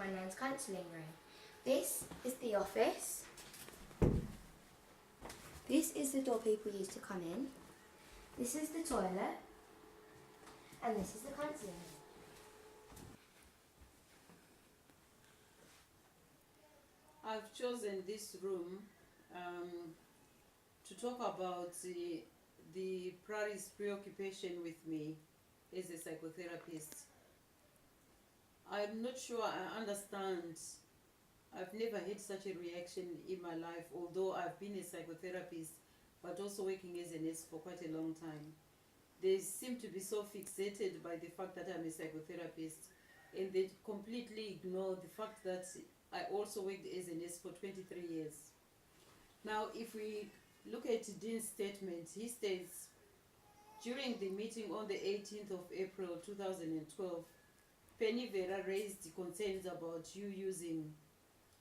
Maher and Counselling Room. This is the office. This is the door people use to come in. This is the toilet. And this is the counselling room. I've chosen this room to talk about the Priory's preoccupation with me as a psychotherapist. I'm not sure I understand. I've never had such a reaction in my life, although I've been a psychotherapist, but also working as a nurse for quite a long time. They seem to be so fixated by the fact that I'm a psychotherapist, and they completely ignore the fact that I also worked as a nurse for 23 years. Now, if we look at Dean's statement, he states, during the meeting on the 18th of April 2012, Penny Vera raised concerns about you using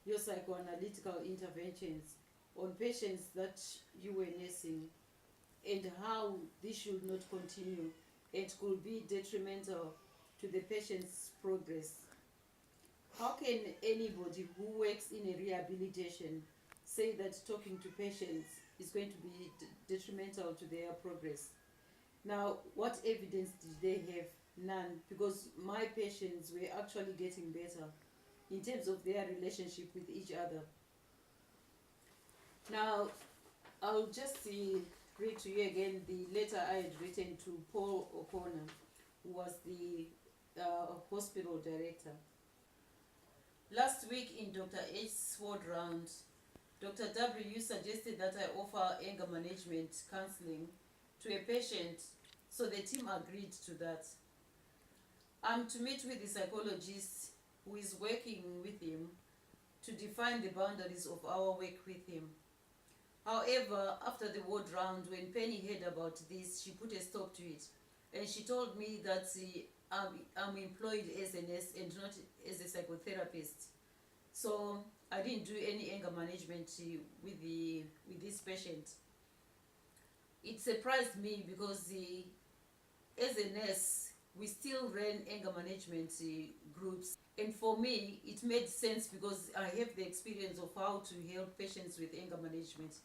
your psychoanalytical interventions on patients that you were nursing, and how this should not continue and could be detrimental to the patient's progress. How can anybody who works in a rehabilitation say that talking to patients is going to be detrimental to their progress? Now, what evidence did they have? None, because my patients were actually getting better in terms of their relationship with each other. Now, I'll just read to you again the letter I had written to Paul O'Connor, who was the hospital director. Last week in Dr. H's ward round, Dr. W suggested that I offer anger management counseling to a patient, so the team agreed to that. I'm to meet with the psychologist who is working with him to define the boundaries of our work with him. However, after the ward round, when Penny heard about this, she put a stop to it, and she told me that I'm employed as a nurse and not as a psychotherapist. So I didn't do any anger management with this patient. It surprised me because as a nurse, we still ran anger management groups. And for me, it made sense because I have the experience of how to help patients with anger management.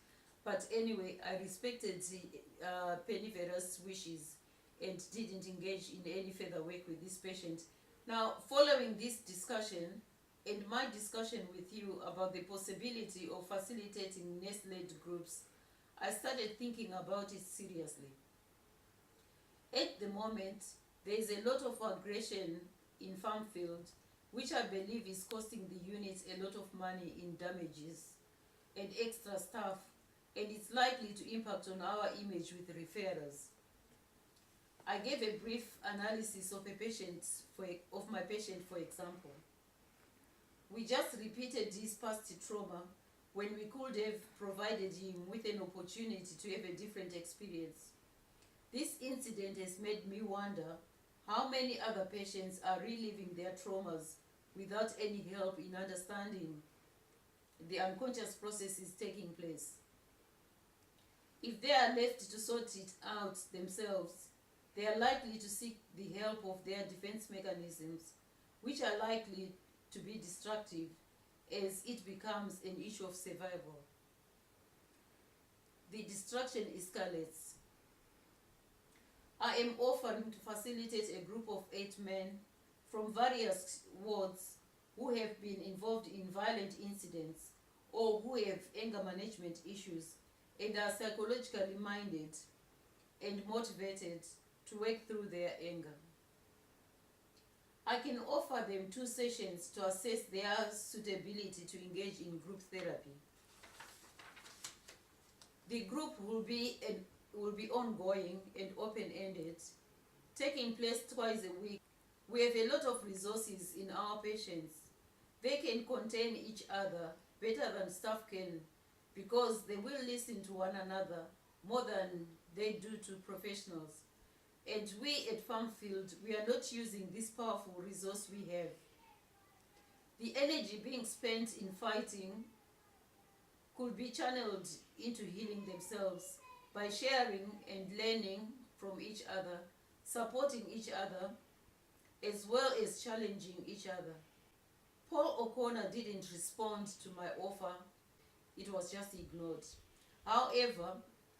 But anyway, I respected Penny Vera's wishes and didn't engage in any further work with this patient. Now, following this discussion and my discussion with you about the possibility of facilitating nurse-led groups, I started thinking about it seriously. At the moment, there is a lot of aggression in Farmfield, which I believe is costing the unit a lot of money in damages and extra staff, and it's likely to impact on our image with referrers. I gave a brief analysis of my patient, for example. We just repeated his past trauma when we could have provided him with an opportunity to have a different experience. This incident has made me wonder how many other patients are reliving their traumas without any help in understanding the unconscious processes taking place. If they are left to sort it out themselves, they are likely to seek the help of their defense mechanisms, which are likely to be destructive as it becomes an issue of survival. The destruction escalates. I am offering to facilitate a group of 8 men from various wards who have been involved in violent incidents or who have anger management issues and are psychologically minded and motivated to work through their anger. I can offer them 2 sessions to assess their suitability to engage in group therapy. The group will be ongoing and open-ended, taking place twice a week. We have a lot of resources in our patients. They can contain each other better than staff can because they will listen to one another more than they do to professionals. And we at Farmfield, we are not using this powerful resource we have. The energy being spent in fighting could be channeled into healing themselves by sharing and learning from each other, supporting each other, as well as challenging each other. Paul O'Connor didn't respond to my offer. It was just ignored. However,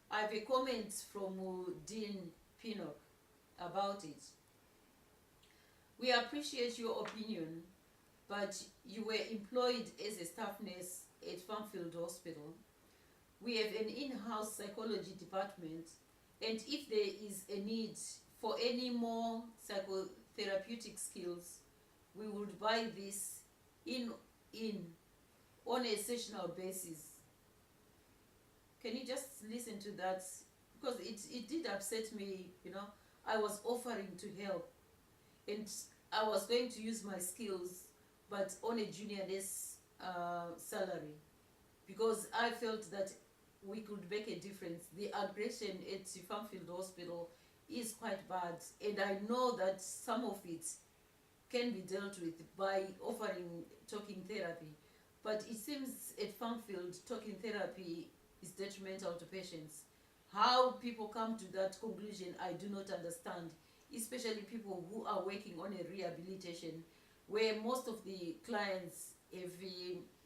I have a comment from Dean Pinnock about it. We appreciate your opinion, but you were employed as a staff nurse at Farmfield Hospital. We have an in-house psychology department, and if there is a need for any more psychotherapeutic skills, we would buy this in on a sessional basis. Can you just listen to that? Because it did upset me, you know. I was offering to help, and I was going to use my skills, but on a junior nurse salary, because I felt that we could make a difference. The aggression at Farmfield Hospital is quite bad, and I know that some of it can be dealt with by offering talking therapy, but it seems at Farmfield talking therapy is detrimental to patients. How people come to that conclusion, I do not understand, especially people who are working on a rehabilitation where most of the clients have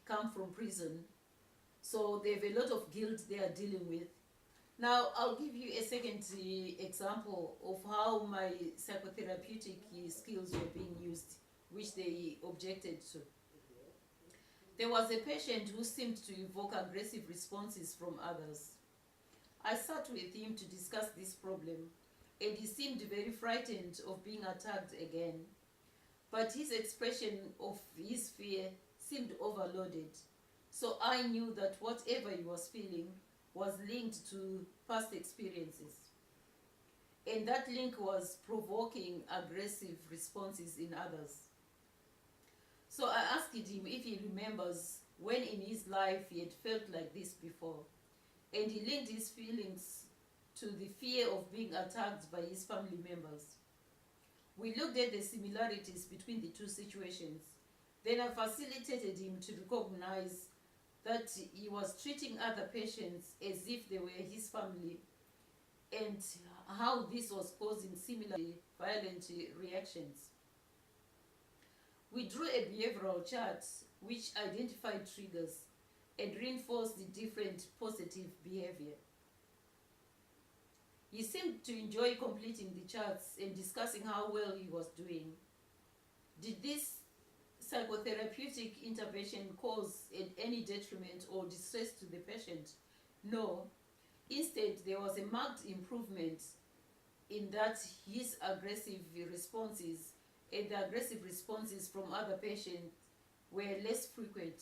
come from prison, so they have a lot of guilt they are dealing with. Now, I'll give you a second example of how my psychotherapeutic skills were being used, which they objected to. There was a patient who seemed to evoke aggressive responses from others. I sat with him to discuss this problem, and he seemed very frightened of being attacked again. But his expression of his fear seemed overloaded. So I knew that whatever he was feeling was linked to past experiences. And that link was provoking aggressive responses in others. So I asked him if he remembers when in his life he had felt like this before. And he linked his feelings to the fear of being attacked by his family members. We looked at the similarities between the two situations. Then I facilitated him to recognize that he was treating other patients as if they were his family, and how this was causing similarly violent reactions. We drew a behavioral chart which identified triggers and reinforced the different positive behavior. He seemed to enjoy completing the charts and discussing how well he was doing. Did this psychotherapeutic intervention cause any detriment or distress to the patient? No. Instead, there was a marked improvement in that his aggressive responses and the aggressive responses from other patients were less frequent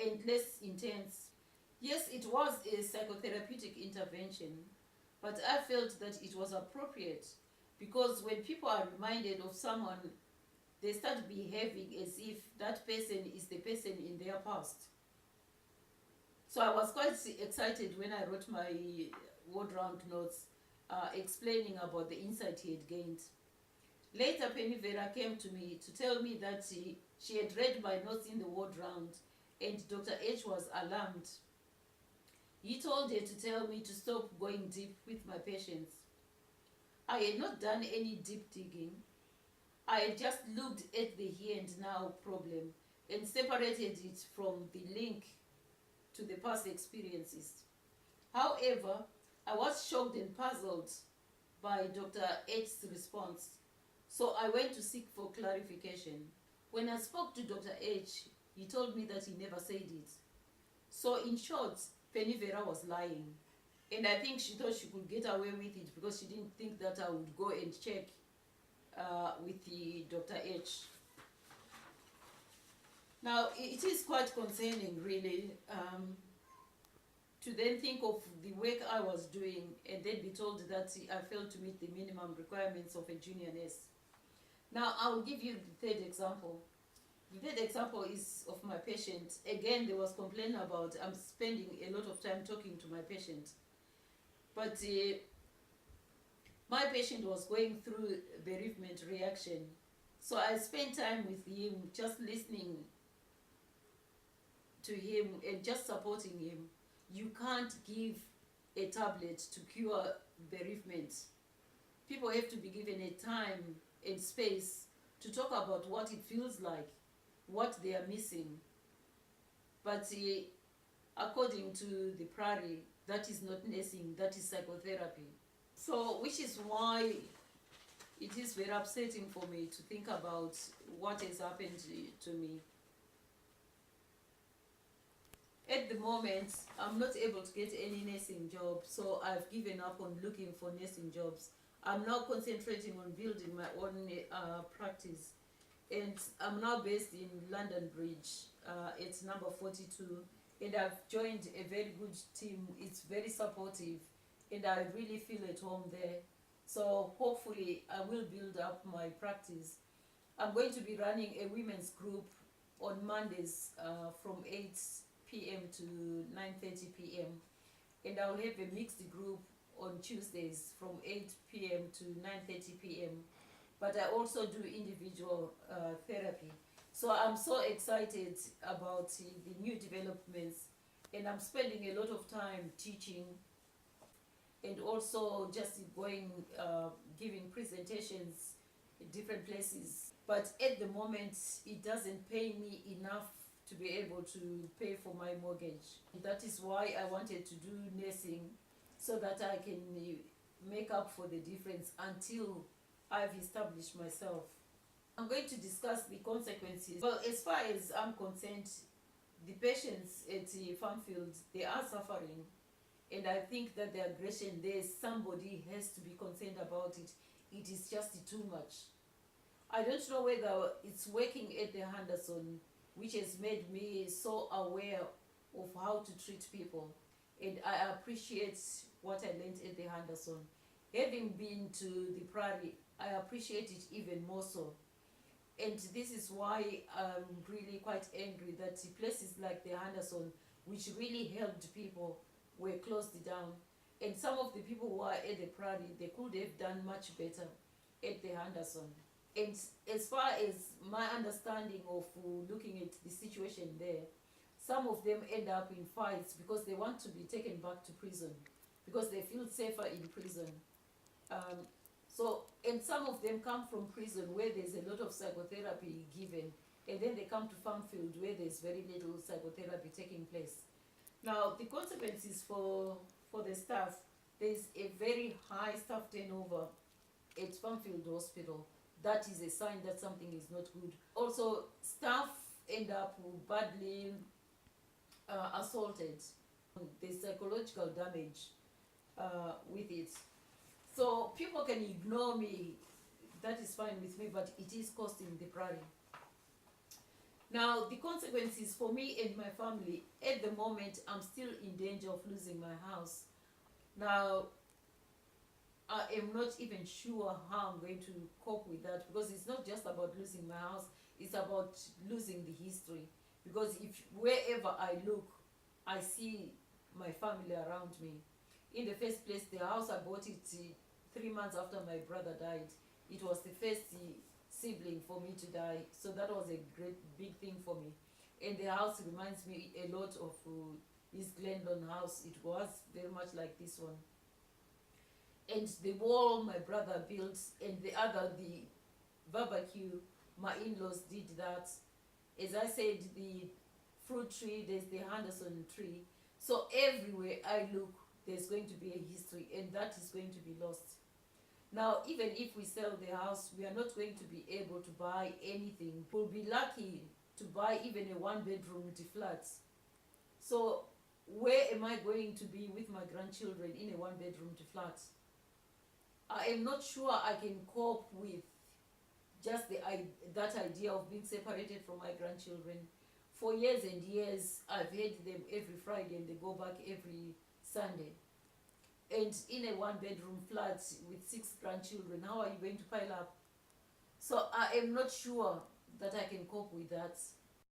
and less intense. Yes, it was a psychotherapeutic intervention, but I felt that it was appropriate because when people are reminded of someone, they start behaving as if that person is the person in their past. So I was quite excited when I wrote my word round notes explaining about the insight he had gained. Later, Penny Vera came to me to tell me that she had read my notes in the word round and Dr. H was alarmed. He told her to tell me to stop going deep with my patients. I had not done any deep digging. I had just looked at the here and now problem and separated it from the link to the past experiences. However, I was shocked and puzzled by Dr. H's response, so I went to seek for clarification. When I spoke to Dr. H, he told me that he never said it. So in short, Penny Vera was lying. And I think she thought she could get away with it because she didn't think that I would go and check with the Dr. H. Now, it is quite concerning, really, to then think of the work I was doing and then be told that I failed to meet the minimum requirements of a junior nurse. Now, I'll give you the third example. The third example is of my patient. Again, there was complaint about I'm spending a lot of time talking to my patient. But my patient was going through bereavement reaction. So I spent time with him, just listening to him and just supporting him. You can't give a tablet to cure bereavement. People have to be given a time and space to talk about what it feels like what they are missing. But according to the Priory, that is not nursing, that is psychotherapy. So, which is why it is very upsetting for me to think about what has happened to me. At the moment, I'm not able to get any nursing job, so I've given up on looking for nursing jobs. I'm now concentrating on building my own practice. And I'm now based in London Bridge. It's number 42. And I've joined a very good team. It's very supportive. And I really feel at home there. So hopefully I will build up my practice. I'm going to be running a women's group on Mondays from 8 p.m. to 9:30 p.m. And I'll have a mixed group on Tuesdays from 8 p.m. to 9:30 p.m. But I also do individual therapy. So I'm so excited about the new developments, and I'm spending a lot of time teaching and also just going, giving presentations in different places. But at the moment, it doesn't pay me enough to be able to pay for my mortgage. And that is why I wanted to do nursing, so that I can make up for the difference until I've established myself. I'm going to discuss the consequences. Well, as far as I'm concerned, the patients at Farmfield, they are suffering. And I think that the aggression there, somebody has to be concerned about it. It is just too much. I don't know whether it's working at the Henderson, which has made me so aware of how to treat people. And I appreciate what I learned at the Henderson. Having been to the Priory, I appreciate it even more so. And this is why I'm really quite angry that places like the Henderson, which really helped people, were closed down. And some of the people who are at the Priory, they could have done much better at the Henderson. And as far as my understanding of looking at the situation there, some of them end up in fights because they want to be taken back to prison, because they feel safer in prison. And some of them come from prison where there's a lot of psychotherapy given, and then they come to Farmfield where there's very little psychotherapy taking place. Now, the consequences for the staff, there's a very high staff turnover at Farmfield Hospital. That is a sign that something is not good. Also, staff end up badly assaulted. There's psychological damage with it. So people can ignore me, that is fine with me, but it is costing the Priory. Now, the consequences for me and my family, at the moment, I'm still in danger of losing my house. Now, I am not even sure how I'm going to cope with that, because it's not just about losing my house, it's about losing the history. Because if wherever I look, I see my family around me. In the first place, the house, I bought it 3 months after my brother died. It was the first sibling for me to die, so that was a great big thing for me. And the house reminds me a lot of his Glendon house. It was very much like this one. And the wall my brother built, and the barbecue, my in-laws did that. As I said, the fruit tree, there's the Henderson tree. So everywhere I look, there's going to be a history, and that is going to be lost. Now, even if we sell the house, we are not going to be able to buy anything. We'll be lucky to buy even a one-bedroom flat. So where am I going to be with my grandchildren in a one-bedroom flat? I am not sure I can cope with just that idea of being separated from my grandchildren. For years and years, I've had them every Friday, and they go back every Sunday. And in a one-bedroom flat with 6 grandchildren, how are you going to pile up? So I am not sure that I can cope with that.